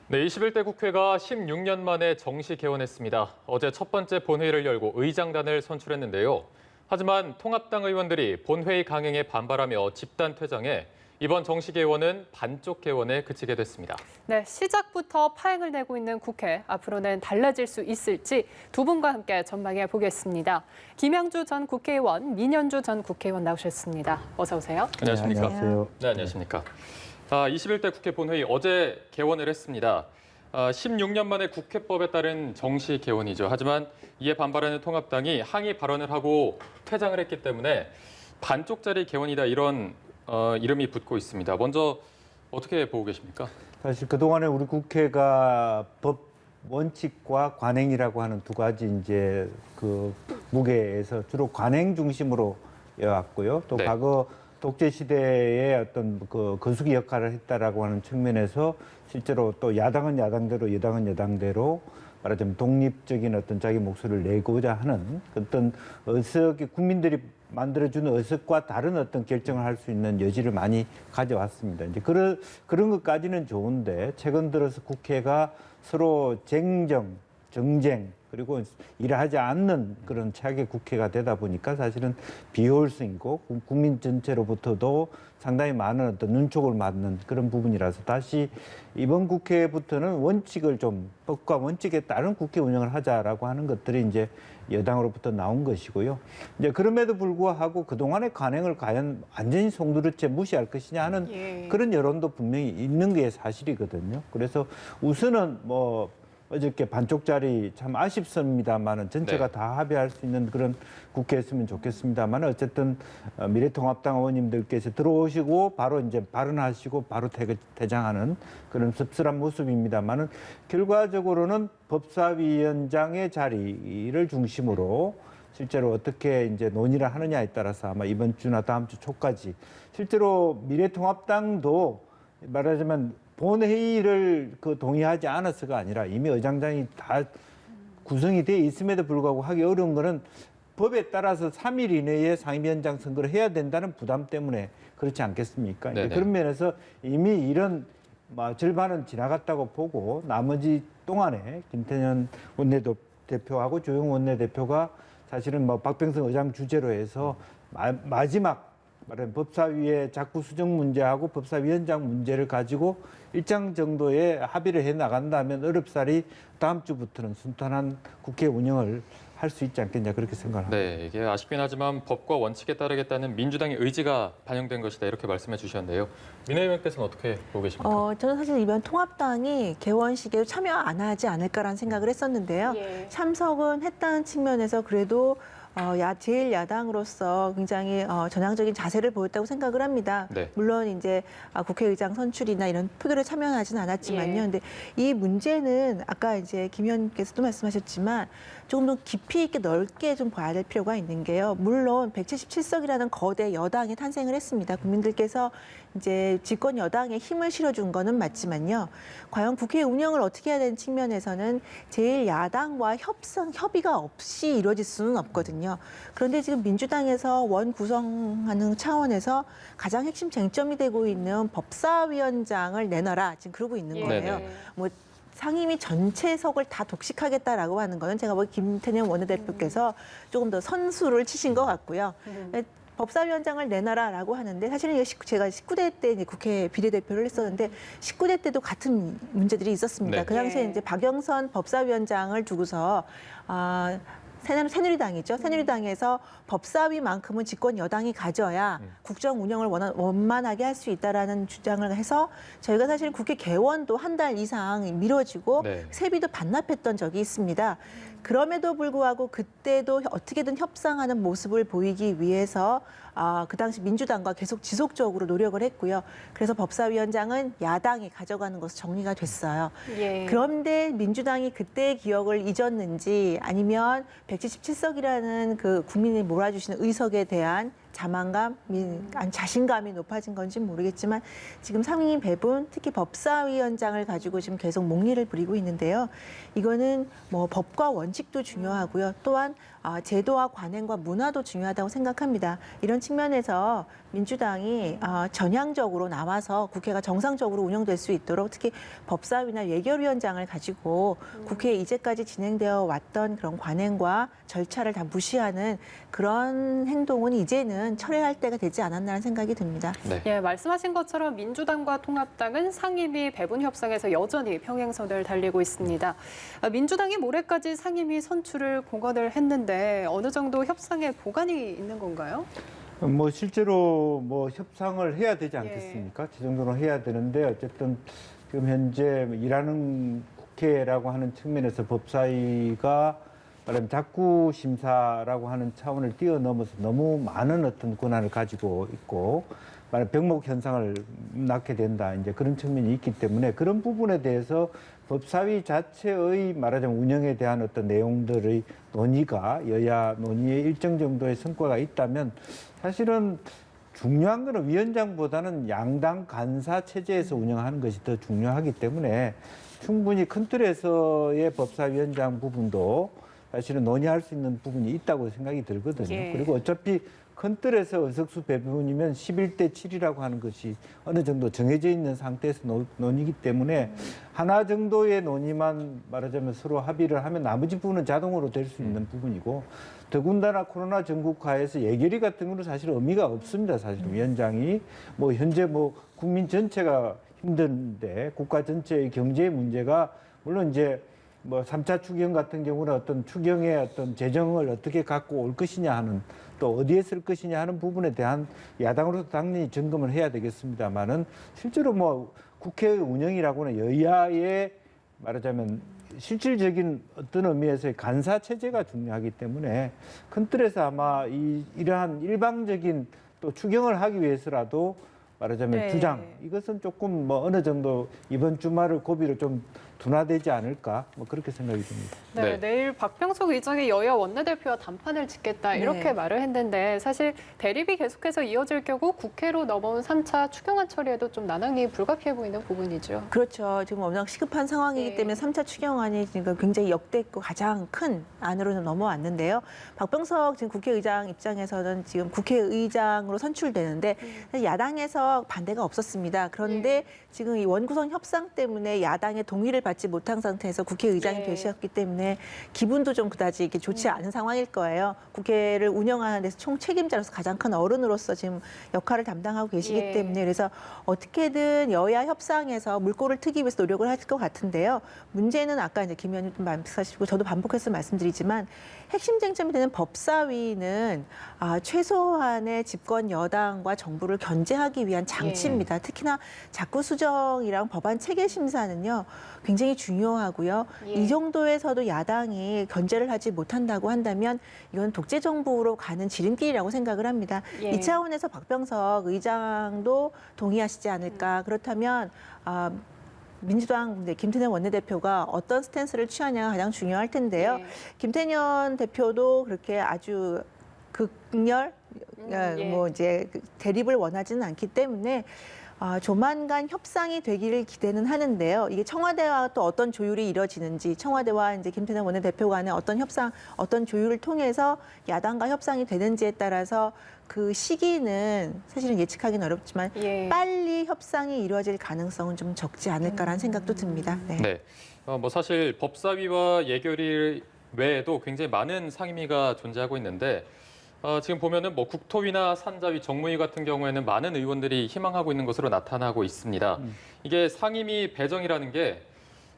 네, 21대 국회가 16년 만에 정시 개원했습니다. 어제 첫 번째 본회의를 열고 의장단을 선출했는데요. 하지만 통합당 의원들이 본회의 강행에 반발하며 집단 퇴장해 이번 정시 개원은 반쪽 개원에 그치게 됐습니다. 네, 시작부터 파행을 내고 있는 국회. 앞으로는 달라질 수 있을지 두 분과 함께 전망해 보겠습니다. 김양주 전 국회의원, 민현주 전 국회의원 나오셨습니다. 어서 오세요. 안녕하십니까? 네, 안녕하세요. 네, 안녕하십니까? 21대 국회 본회의 어제 개원을 했습니다. 16년 만에 국회법에 따른 정시 개원이죠. 하지만 이에 반발하는 통합당이 항의 발언을 하고 퇴장을 했기 때문에 반쪽짜리 개원이다 이런 이름이 붙고 있습니다. 먼저 어떻게 보고 계십니까? 사실 그동안에 우리 국회가 법 원칙과 관행이라고 하는 두 가지 이제 그 무게에서 주로 관행 중심으로 해왔고요. 또 네. 과거 독재 시대의 어떤 그 거수기 역할을 했다라고 하는 측면에서 실제로 또 야당은 야당대로 여당은 여당대로 말하자면 독립적인 어떤 자기 목소리를 내고자 하는 어떤 국민들이 만들어주는 의석과 다른 어떤 결정을 할 수 있는 여지를 많이 가져왔습니다. 이제 그런 것까지는 좋은데 최근 들어서 국회가 서로 정쟁 그리고 일을 하지 않는 그런 최악의 국회가 되다 보니까 사실은 비효율성이고 국민 전체로부터도 상당히 많은 어떤 눈촉을 받는 그런 부분이라서 다시 이번 국회부터는 원칙을 좀 법과 원칙에 따른 국회 운영을 하자라고 하는 것들이 이제 여당으로부터 나온 것이고요. 이제 그럼에도 불구하고 그동안의 관행을 과연 완전히 송두리째 무시할 것이냐 하는 그런 여론도 분명히 있는 게 사실이거든요. 그래서 우선은 뭐 어저께 반쪽짜리 참 아쉽습니다만은 전체가 네. 다 합의할 수 있는 그런 국회였으면 좋겠습니다만 어쨌든 미래통합당 의원님들께서 들어오시고 바로 이제 발언하시고 바로 퇴장하는 그런 씁쓸한 모습입니다만은 결과적으로는 법사위원장의 자리를 중심으로 실제로 어떻게 이제 논의를 하느냐에 따라서 아마 이번 주나 다음 주 초까지 실제로 미래통합당도 말하자면 본회의를 동의하지 않았어가 아니라 이미 의장단이 다 구성이 돼 있음에도 불구하고 하기 어려운 거는 법에 따라서 3일 이내에 상임위원장 선거를 해야 된다는 부담 때문에 그렇지 않겠습니까? 그런 면에서 이미 이런 절반은 지나갔다고 보고 나머지 동안에 김태년 원내대표하고 조영 원내대표가 사실은 박병석 의장 주재로 해서 마지막 말하면 법사위의 자구 수정 문제하고 법사위원장 문제를 가지고 일정 정도의 합의를 해 나간다면 어렵사리 다음 주부터는 순탄한 국회 운영을 할 수 있지 않겠냐 그렇게 생각합니다. 네, 이게 아쉽긴 하지만 법과 원칙에 따르겠다는 민주당의 의지가 반영된 것이다 이렇게 말씀해 주셨는데요. 민혜 의원께서는 어떻게 보고 계십니까? 저는 사실 이번 통합당이 개원식에 참여 안 하지 않을까라는 생각을 했었는데요. 참석은 했다는 측면에서 그래도 제일 야당으로서 굉장히 전향적인 자세를 보였다고 생각을 합니다. 네. 물론 이제 국회의장 선출이나 이런 표결에 참여하지는 않았지만요. 근데 이 문제는 아까 이제 김 의원께서도 말씀하셨지만 조금 더 깊이 있게 넓게 좀 봐야 될 필요가 있는 게요. 물론 177석이라는 거대 여당이 탄생을 했습니다. 국민들께서 이제 집권 여당에 힘을 실어준 거는 맞지만요. 과연 국회 운영을 어떻게 해야 되는 측면에서는 제일 야당과 협의가 없이 이루어질 수는 없거든요. 그런데 지금 민주당에서 원 구성하는 차원에서 가장 핵심 쟁점이 되고 있는 법사위원장을 내놔라 지금 그러고 있는 거예요. 뭐 상임위 전체석을 다 독식하겠다라고 하는 거는 제가 보기 김태년 원내대표께서 조금 더 선수를 치신 것 같고요. 법사위원장을 내놔라라고 하는데 사실은 제가 19대 때 이제 국회 비례대표를 했었는데 19대 때도 같은 문제들이 있었습니다. 네. 그 당시에 이제 박영선 법사위원장을 두고서 새누리당이죠. 새누리당에서 법사위만큼은 집권 여당이 가져야 국정 운영을 원만하게 할 수 있다라는 주장을 해서 저희가 사실 국회 개원도 한 달 이상 미뤄지고 세비도 반납했던 적이 있습니다. 그럼에도 불구하고 그때도 어떻게든 협상하는 모습을 보이기 위해서 그 당시 민주당과 계속 지속적으로 노력을 했고요. 그래서 법사위원장은 야당이 가져가는 것으로 정리가 됐어요. 그런데 민주당이 그때의 기억을 잊었는지 아니면 177석이라는 그 국민이 몰아주시는 의석에 대한 자만감, 자신감이 높아진 건지 모르겠지만 지금 상임위 배분, 특히 법사위원장을 가지고 지금 계속 목리를 부리고 있는데요. 이거는 뭐 법과 원칙도 중요하고요. 또한 제도와 관행과 문화도 중요하다고 생각합니다. 이런 측면에서 민주당이 전향적으로 나와서 국회가 정상적으로 운영될 수 있도록 특히 법사위나 예결위원장을 가지고 국회에 이제까지 진행되어 왔던 그런 관행과 절차를 다 무시하는 그런 행동은 이제는 철회할 때가 되지 않았나라는 생각이 듭니다. 네. 예, 말씀하신 것처럼 민주당과 통합당은 상임위 배분 협상에서 여전히 평행선을 달리고 있습니다. 민주당이 모레까지 상임위 선출을 공언을 했는데 어느 정도 협상에 보관이 있는 건가요? 뭐 실제로 뭐 협상을 해야 되지 않겠습니까? 그 정도는 해야 되는데 어쨌든 지금 현재 일하는 국회라고 하는 측면에서 법사위가 말하면 자구 심사라고 하는 차원을 뛰어넘어서 너무 많은 어떤 권한을 가지고 있고 말하면 병목 현상을 낳게 된다 이제 그런 측면이 있기 때문에 그런 부분에 대해서 법사위 자체의 말하자면 운영에 대한 어떤 내용들의 논의가 여야 논의에 일정 정도의 성과가 있다면 사실은 중요한 거는 위원장보다는 양당 간사 체제에서 운영하는 것이 더 중요하기 때문에 충분히 큰 틀에서의 법사위원장 부분도 사실은 논의할 수 있는 부분이 있다고 생각이 들거든요. 예. 그리고 어차피 큰 틀에서 의석수 배분이면 11대 7이라고 하는 것이 어느 정도 정해져 있는 상태에서 논의기 때문에 하나 정도의 논의만 말하자면 서로 합의를 하면 나머지 부분은 자동으로 될 수 있는 부분이고 더군다나 코로나 전국화에서 예결위 같은 경우는 사실 의미가 없습니다. 사실 위원장이 뭐 현재 뭐 국민 전체가 힘든데 국가 전체의 경제 문제가 물론 이제 뭐 3차 추경 같은 경우는 어떤 추경의 어떤 재정을 어떻게 갖고 올 것이냐 하는 또 어디에 쓸 것이냐 하는 부분에 대한 야당으로서 당연히 점검을 해야 되겠습니다만은 실제로 뭐 국회의 운영이라고는 여야의 말하자면 실질적인 어떤 의미에서의 간사 체제가 중요하기 때문에 큰 틀에서 아마 이러한 일방적인 또 추경을 하기 위해서라도 말하자면 네. 주장 이것은 조금 뭐 어느 정도 이번 주말을 고비로 좀 둔화되지 않을까 뭐 그렇게 생각이 듭니다. 네, 네. 내일 박병석 의장이 여야 원내대표와 담판을 짓겠다 이렇게 네. 말을 했는데 사실 대립이 계속해서 이어질 경우 국회로 넘어온 3차 추경안 처리에도 좀 난항이 불가피해 보이는 부분이죠. 그렇죠. 지금 워낙 시급한 상황이기 네. 때문에 3차 추경안이 지금 굉장히 역대급 가장 큰 안으로는 넘어왔는데요. 박병석 지금 국회의장 입장에서는 지금 국회의장으로 선출되는데 사실 야당에서 반대가 없었습니다. 그런데 지금 이 원구성 협상 때문에 야당의 동의를 받지 못한 상태에서 국회의장이 네. 되셨기 때문에 기분도 좀 그다지 이렇게 좋지 않은 상황일 거예요. 국회를 운영하는 데서 총 책임자로서 가장 큰 어른으로서 지금 역할을 담당하고 계시기 예. 때문에 그래서 어떻게든 여야 협상에서 물꼬를 트기 위해서 노력을 하실 것 같은데요. 문제는 아까 이제 김 의원님 말씀하시고 저도 반복해서 말씀드리지만 핵심 쟁점이 되는 법사위는 최소한의 집권 여당과 정부를 견제하기 위한 장치입니다. 특히나 자구 수정이랑 법안 체계 심사는요 굉장히 중요하고요. 예. 이 정도에서도 야당이 견제를 하지 못한다고 한다면 이건 독재 정부로 가는 지름길이라고 생각을 합니다. 예. 이 차원에서 박병석 의장도 동의하시지 않을까. 그렇다면 민주당 김태년 원내대표가 어떤 스탠스를 취하냐가 가장 중요할 텐데요. 예. 김태년 대표도 그렇게 아주 극렬 예. 뭐 이제 대립을 원하지는 않기 때문에 조만간 협상이 되기를 기대는 하는데요. 이게 청와대와 또 어떤 조율이 이뤄지는지, 청와대와 이제 김태년 원내대표 간의 어떤 협상, 어떤 조율을 통해서 야당과 협상이 되는지에 따라서 그 시기는 사실은 예측하기는 어렵지만 예. 빨리 협상이 이루어질 가능성은 좀 적지 않을까라는 생각도 듭니다. 네. 네. 뭐 사실 법사위와 예결위 외에도 굉장히 많은 상임위가 존재하고 있는데 지금 보면은 뭐 국토위나 산자위, 정무위 같은 경우에는 많은 의원들이 희망하고 있는 것으로 나타나고 있습니다. 이게 상임위 배정이라는 게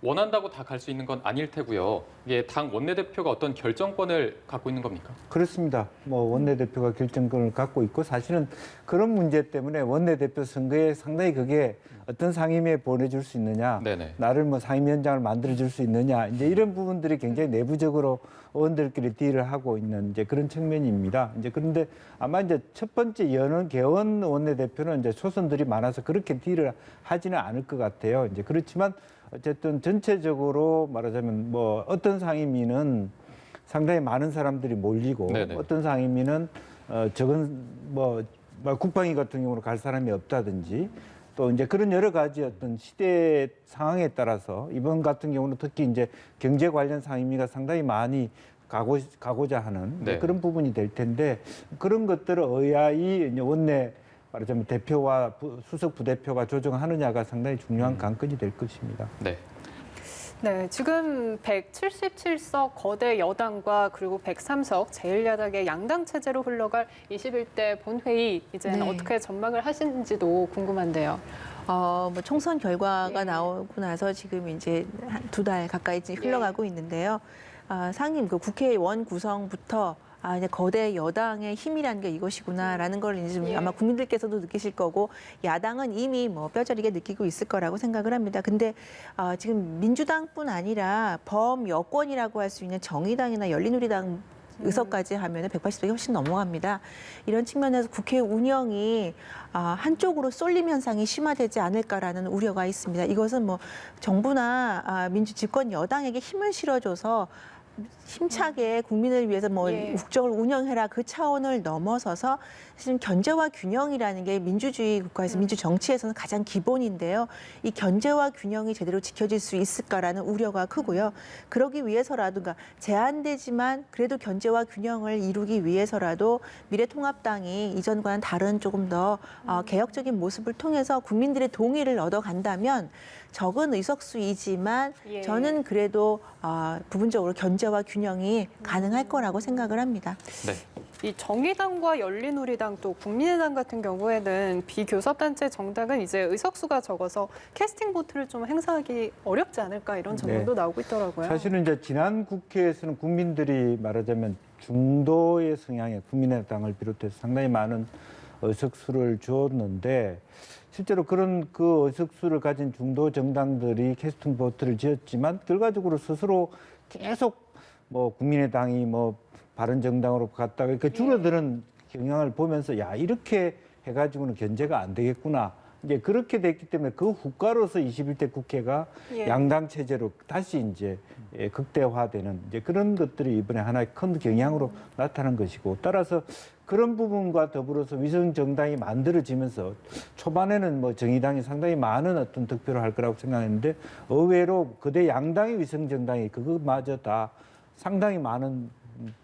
원한다고 다 갈 수 있는 건 아닐 테고요. 이게 당 원내대표가 어떤 결정권을 갖고 있는 겁니까? 그렇습니다. 뭐 원내대표가 결정권을 갖고 있고 사실은 그런 문제 때문에 원내대표 선거에 상당히 그게 어떤 상임위에 보내줄 수 있느냐, 네네. 나를 뭐 상임위원장을 만들어줄 수 있느냐, 이제 이런 부분들이 굉장히 내부적으로 의원들끼리 딜을 하고 있는 이제 그런 측면입니다. 이제 그런데 아마 이제 첫 번째 여는 개원 원내대표는 이제 초선들이 많아서 그렇게 딜을 하지는 않을 것 같아요. 이제 그렇지만 어쨌든 전체적으로 말하자면 뭐 어떤 상임위는 상당히 많은 사람들이 몰리고 네네. 어떤 상임위는 적은 뭐 국방위 같은 경우는 갈 사람이 없다든지 또 이제 그런 여러 가지 어떤 시대 상황에 따라서 이번 같은 경우는 특히 이제 경제 관련 상임위가 상당히 많이 가고자 하는 네. 그런 부분이 될 텐데 그런 것들을 의아히 이제 원내 말하자면 대표와 수석 부대표가 조정하느냐가 상당히 중요한 관건이 될 것입니다. 네. 네, 지금 177석 거대 여당과 그리고 103석 제1야당의 양당 체제로 흘러갈 21대 본회의 이제는 네. 어떻게 전망을 하시는지도 궁금한데요. 뭐 총선 결과가 예. 나오고 나서 지금 이제 한 2달 가까이 흘러가고 있는데요. 상임 그 국회의원 구성부터 이제 거대 여당의 힘이라는 게 이것이구나라는 걸 이제 좀 예. 아마 국민들께서도 느끼실 거고 야당은 이미 뭐 뼈저리게 느끼고 있을 거라고 생각을 합니다. 근데 지금 민주당뿐 아니라 범여권이라고 할 수 있는 정의당이나 열린우리당 의석까지 하면 180석이 훨씬 넘어갑니다. 이런 측면에서 국회 운영이 한쪽으로 쏠림 현상이 심화되지 않을까라는 우려가 있습니다. 이것은 뭐 정부나 민주 집권 여당에게 힘을 실어줘서 힘차게 국민을 위해서 뭐 예. 국정을 운영해라 그 차원을 넘어서서 사실 견제와 균형이라는 게 민주주의 국가에서 민주 정치에서는 가장 기본인데요. 이 견제와 균형이 제대로 지켜질 수 있을까라는 우려가 크고요. 그러기 위해서라도 그러니까 제한되지만 그래도 견제와 균형을 이루기 위해서라도 미래통합당이 이전과는 다른 조금 더 개혁적인 모습을 통해서 국민들의 동의를 얻어간다면 적은 의석수이지만 예. 저는 그래도 부분적으로 견제와 균형이 가능할 거라고 생각을 합니다. 네. 이 정의당과 열린우리당 또 국민의당 같은 경우에는 비교섭단체 정당은 이제 의석수가 적어서 캐스팅 보트를 좀 행사하기 어렵지 않을까 이런 전망도 나오고 있더라고요. 사실은 이제 지난 국회에서는 국민들이 말하자면 중도의 성향의 국민의당을 비롯해서 상당히 많은 의석수를 주었는데 실제로 그런 그 의석수를 가진 중도 정당들이 캐스팅 보트를 지었지만 결과적으로 스스로 계속 뭐 국민의당이 뭐 바른정당으로 갔다가 이렇게 줄어드는 경향을 보면서 야 이렇게 해가지고는 견제가 안 되겠구나. 이제 그렇게 됐기 때문에 그 후과로서 21대 국회가 예. 양당 체제로 다시 이제 극대화되는 이제 그런 것들이 이번에 하나의 큰 경향으로 나타난 것이고 따라서 그런 부분과 더불어서 위성 정당이 만들어지면서 초반에는 뭐 정의당이 상당히 많은 어떤 득표를 할 거라고 생각했는데 의외로 그대 양당의 위성 정당이 그거마저 다 상당히 많은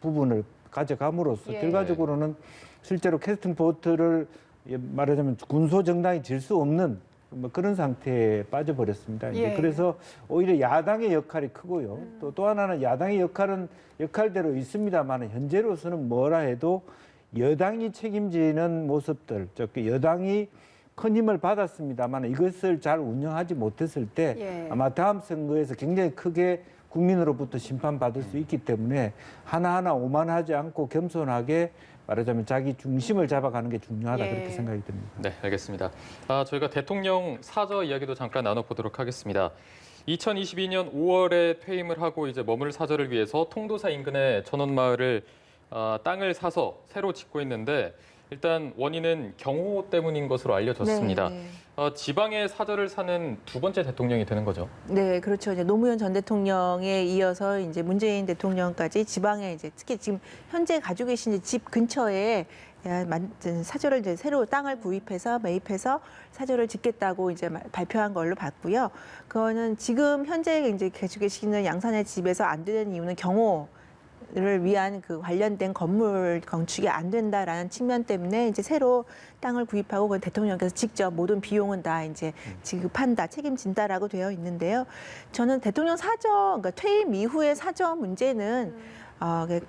부분을 가져감으로써 예. 결과적으로는 실제로 캐스팅 보트를 말하자면 군소 정당이 질 수 없는 뭐 그런 상태에 빠져버렸습니다. 이제 예. 그래서 오히려 야당의 역할이 크고요. 또 하나는 야당의 역할은 역할대로 있습니다만 현재로서는 뭐라 해도 여당이 책임지는 모습들, 즉 여당이 큰 힘을 받았습니다만 이것을 잘 운영하지 못했을 때 예. 아마 다음 선거에서 굉장히 크게 국민으로부터 심판받을 수 있기 때문에 하나하나 오만하지 않고 겸손하게 말하자면 자기 중심을 잡아가는 게 중요하다 예. 그렇게 생각이 듭니다. 네, 알겠습니다. 저희가 대통령 사저 이야기도 잠깐 나눠보도록 하겠습니다. 2022년 5월에 퇴임을 하고 이제 머물 사저를 위해서 통도사 인근의 전원마을을 땅을 사서 새로 짓고 있는데 일단 원인은 경호 때문인 것으로 알려졌습니다. 네. 지방의 사저를 사는 두 번째 대통령이 되는 거죠. 네, 그렇죠. 이제 노무현 전 대통령에 이어서 이제 문재인 대통령까지 지방에 이제 특히 지금 현재 가지고 계신 집 근처에 사저를 이제 새로 땅을 구입해서 매입해서 사저를 짓겠다고 이제 발표한 걸로 봤고요. 그거는 지금 현재 이제 가지고 계시는 양산의 집에서 안 되는 이유는 경호를 위한 그 관련된 건물 건축이 안 된다라는 측면 때문에 이제 새로 땅을 구입하고 그 대통령께서 직접 모든 비용은 다 이제 지급한다, 책임진다라고 되어 있는데요. 저는 대통령 사저, 그러니까 퇴임 이후의 사저 문제는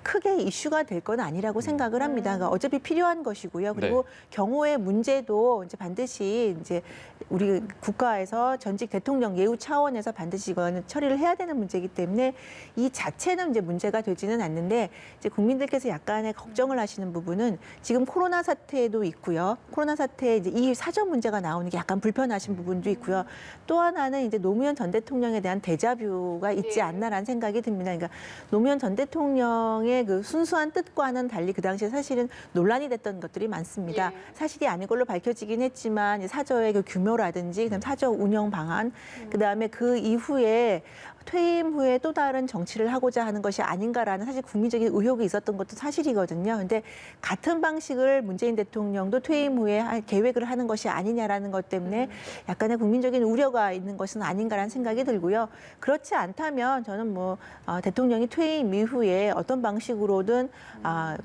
크게 이슈가 될 건 아니라고 생각을 합니다. 그러니까 어차피 필요한 것이고요. 그리고 네. 경호의 문제도 이제 반드시 이제 우리 국가에서 전직 대통령 예우 차원에서 반드시 이거는 처리를 해야 되는 문제이기 때문에 이 자체는 이제 문제가 되지는 않는데 이제 국민들께서 약간의 걱정을 하시는 부분은 지금 코로나 사태도 있고요. 코로나 사태에 이제 이 사저 문제가 나오는 게 약간 불편하신 부분도 있고요. 또 하나는 이제 노무현 전 대통령에 대한 데자뷰가 있지 않나라는 생각이 듭니다. 그러니까 노무현 전 대통령의 그 순수한 뜻과는 달리 그 당시에 사실은 논란이 됐던 것들이 많습니다. 예. 사실이 아닌 걸로 밝혀지긴 했지만 이 사저의 그 규모라든지 그다음 사저 운영 방안, 그다음에 그 이후에 퇴임 후에 또 다른 정치를 하고자 하는 것이 아닌가라는 사실 국민적인 의혹이 있었던 것도 사실이거든요. 근데 같은 방식을 문재인 대통령도 퇴임 후에 계획을 하는 것이 아니냐라는 것 때문에 약간의 국민적인 우려가 있는 것은 아닌가라는 생각이 들고요. 그렇지 않다면 저는 뭐 대통령이 퇴임 이후에 어떤 방식으로든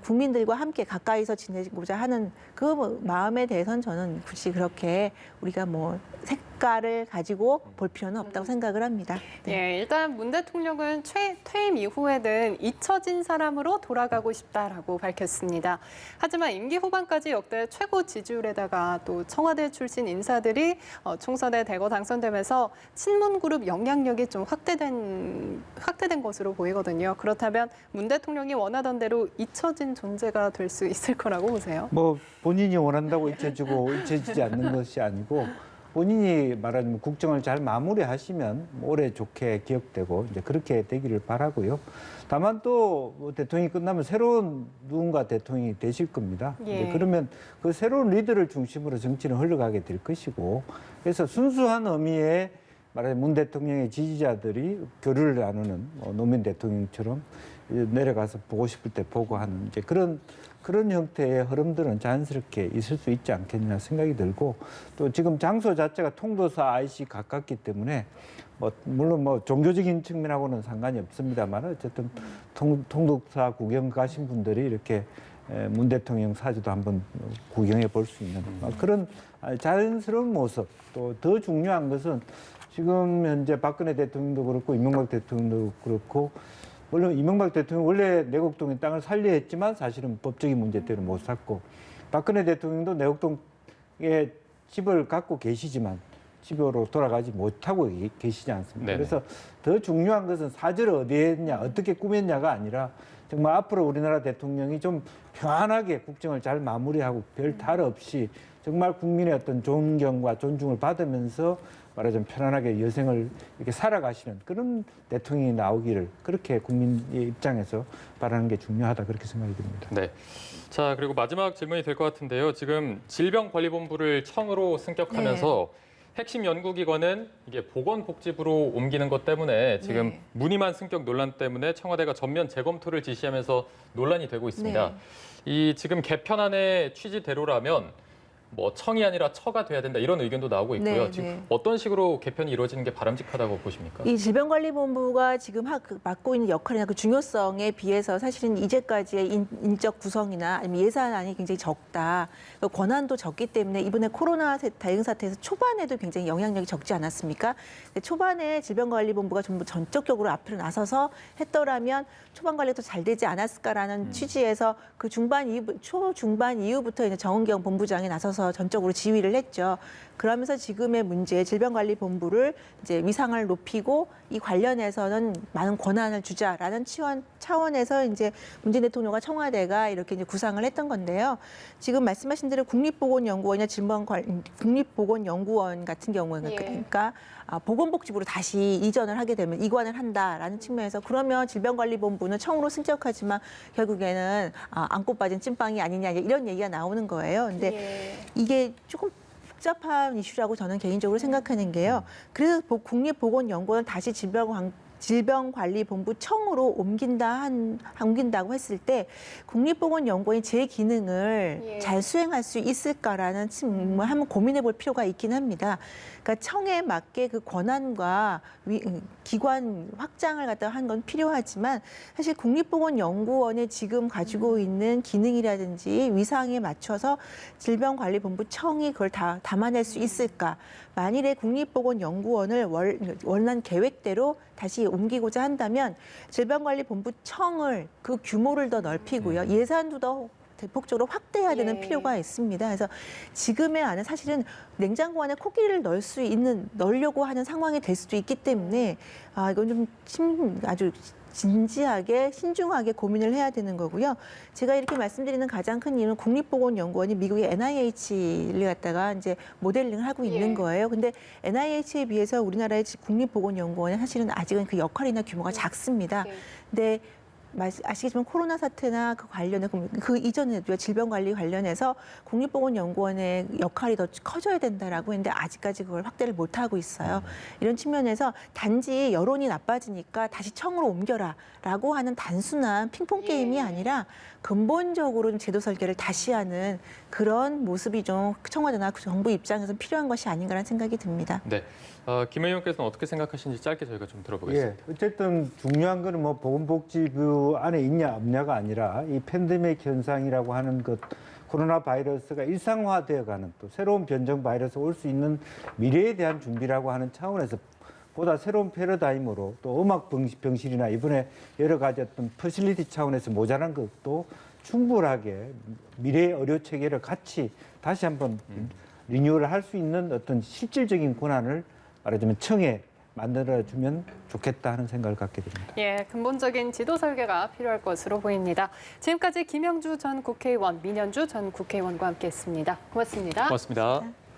국민들과 함께 가까이서 지내고자 하는 그 마음에 대해서는 저는 굳이 그렇게 우리가 뭐 색깔을 가지고 볼 필요는 없다고 생각을 합니다. 네. 예, 일단 문 대통령은 퇴임 이후에는 잊혀진 사람으로 돌아가고 싶다라고 밝혔습니다. 하지만 임기 후반까지 역대 최고 지지율에다가 또 청와대 출신 인사들이 총선에 대거 당선되면서 친문 그룹 영향력이 좀 확대된 것으로 보이거든요. 그렇다면 문 대통령이 원하던 대로 잊혀진 존재가 될 수 있을 거라고 보세요? 뭐 본인이 원한다고 잊혀지고 잊혀지지 않는 것이 아니고 본인이 말하자면 국정을 잘 마무리하시면 오래 좋게 기억되고 이제 그렇게 되기를 바라고요. 다만 또뭐 대통령이 끝나면 새로운 누군가 대통령이 되실 겁니다. 예. 이제 그러면 그 새로운 리더를 중심으로 정치는 흘러가게 될 것이고 그래서 순수한 의미의 말하자면 문 대통령의 지지자들이 교류를 나누는 노무현 대통령처럼 내려가서 보고 싶을 때 보고 하는 이제 그런 형태의 흐름들은 자연스럽게 있을 수 있지 않겠냐 생각이 들고 또 지금 장소 자체가 통도사 IC 가깝기 때문에 물론 종교적인 측면하고는 상관이 없습니다만 어쨌든 통도사 구경 가신 분들이 이렇게 문 대통령 사주도 한번 구경해 볼 수 있는 그런 자연스러운 모습 또 더 중요한 것은 지금 현재 박근혜 대통령도 그렇고 이명박 대통령도 그렇고 물론 이명박 대통령 원래 내곡동의 땅을 살려 했지만 사실은 법적인 문제 때문에 못 샀고 박근혜 대통령도 내곡동에 집을 갖고 계시지만 집으로 돌아가지 못하고 계시지 않습니까? 네네. 그래서 더 중요한 것은 사저를 어디에 했냐 어떻게 꾸몄냐가 아니라 정말 앞으로 우리나라 대통령이 좀 편안하게 국정을 잘 마무리하고 별 탈 없이 정말 국민의 어떤 존경과 존중을 받으면서 말하자면 편안하게 여생을 이렇게 살아가시는 그런 대통령이 나오기를 그렇게 국민의 입장에서 바라는 게 중요하다 그렇게 생각이 듭니다. 네. 자, 그리고 마지막 질문이 될 것 같은데요. 지금 질병관리본부를 청으로 승격하면서 핵심 연구기관은 이게 보건복지부로 옮기는 것 때문에 지금 네. 무늬만 승격 논란 때문에 청와대가 전면 재검토를 지시하면서 논란이 되고 있습니다. 네. 이 지금 개편안의 취지대로라면 뭐 청이 아니라 처가 돼야 된다 이런 의견도 나오고 있고요. 네, 지금 네. 어떤 식으로 개편이 이루어지는 게 바람직하다고 보십니까? 이 질병관리본부가 지금 맡고 있는 역할이나 그 중요성에 비해서 사실은 이제까지의 인적 구성이나 아니면 예산안이 굉장히 적다. 그 권한도 적기 때문에 이번에 코로나 대응 사태에서 초반에도 굉장히 영향력이 적지 않았습니까? 근데 초반에 질병관리본부가 전부 전적격으로 앞으로 나서서 했더라면 초반 관리도 잘 되지 않았을까라는 취지에서 그 초중반 이후부터 이제 정은경 본부장이 나서서 전적으로 지휘를 했죠. 그러면서 지금의 문제 질병관리본부를 이제 위상을 높이고 이 관련해서는 많은 권한을 주자라는 차원에서 이제 문재인 대통령과 청와대가 이렇게 이제 구상을 했던 건데요. 지금 말씀하신 대로 국립보건연구원이나 국립보건연구원 같은 경우는 그러니까 보건복지부로 다시 이전을 하게 되면 이관을 한다라는 측면에서 그러면 질병관리본부는 청으로 승격하지만 결국에는 안고 빠진 찐빵이 아니냐 이런 얘기가 나오는 거예요. 근데 이게 조금 복잡한 이슈라고 저는 개인적으로 생각하는 게요. 그래서 국립보건연구원을 다시 질병관리본부 청으로 옮긴다고 했을 때 국립보건연구원이 제 기능을 잘 수행할 수 있을까라는 한번 고민해 볼 필요가 있긴 합니다. 그러니까 청에 맞게 그 권한과 기관 확장을 갖다가 한 건 필요하지만 사실 국립보건연구원이 지금 가지고 있는 기능이라든지 위상에 맞춰서 질병관리본부 청이 그걸 다 담아낼 수 있을까? 만일에 국립보건연구원을 원한 계획대로 다시 옮기고자 한다면 질병관리본부 청을 그 규모를 더 넓히고요. 예산도 더 대폭적으로 확대해야 되는 필요가 있습니다. 그래서 지금의 안은 사실은 냉장고 안에 코끼리를 넣으려고 하는 상황이 될 수도 있기 때문에 이건 좀 아주 진지하게 신중하게 고민을 해야 되는 거고요. 제가 이렇게 말씀드리는 가장 큰 이유는 국립보건연구원이 미국의 NIH를 갖다가 이제 모델링을 하고 있는 거예요. 근데 NIH에 비해서 우리나라의 국립보건연구원은 사실은 아직은 그 역할이나 규모가 작습니다. 근데 아시겠지만 코로나 사태나 그 관련해 그 이전에도 질병관리 관련해서 국립보건연구원의 역할이 더 커져야 된다라고 했는데 아직까지 그걸 확대를 못 하고 있어요. 이런 측면에서 단지 여론이 나빠지니까 다시 청으로 옮겨라라고 하는 단순한 핑퐁 게임이 아니라 근본적으로 좀 제도 설계를 다시 하는 그런 모습이 좀 청와대나 정부 입장에서 필요한 것이 아닌가라는 생각이 듭니다. 네. 김 의원께서는 어떻게 생각하시는지 짧게 저희가 좀 들어보겠습니다. 예, 어쨌든 중요한 거는 뭐 보건복지부 안에 있냐 없냐가 아니라 이 팬데믹 현상이라고 하는 것, 코로나 바이러스가 일상화되어가는 또 새로운 변종 바이러스 올 수 있는 미래에 대한 준비라고 하는 차원에서 보다 새로운 패러다임으로 또 음악 병실이나 이번에 여러 가지 어떤 퍼실리티 차원에서 모자란 것도 충분하게 미래의 의료 체계를 같이 다시 한번 리뉴얼을 할 수 있는 어떤 실질적인 권한을 말하자면 청에 만들어주면 좋겠다 하는 생각을 갖게 됩니다. 예, 근본적인 지도 설계가 필요할 것으로 보입니다. 지금까지 김영주 전 국회의원, 민현주 전 국회의원과 함께했습니다. 고맙습니다. 고맙습니다.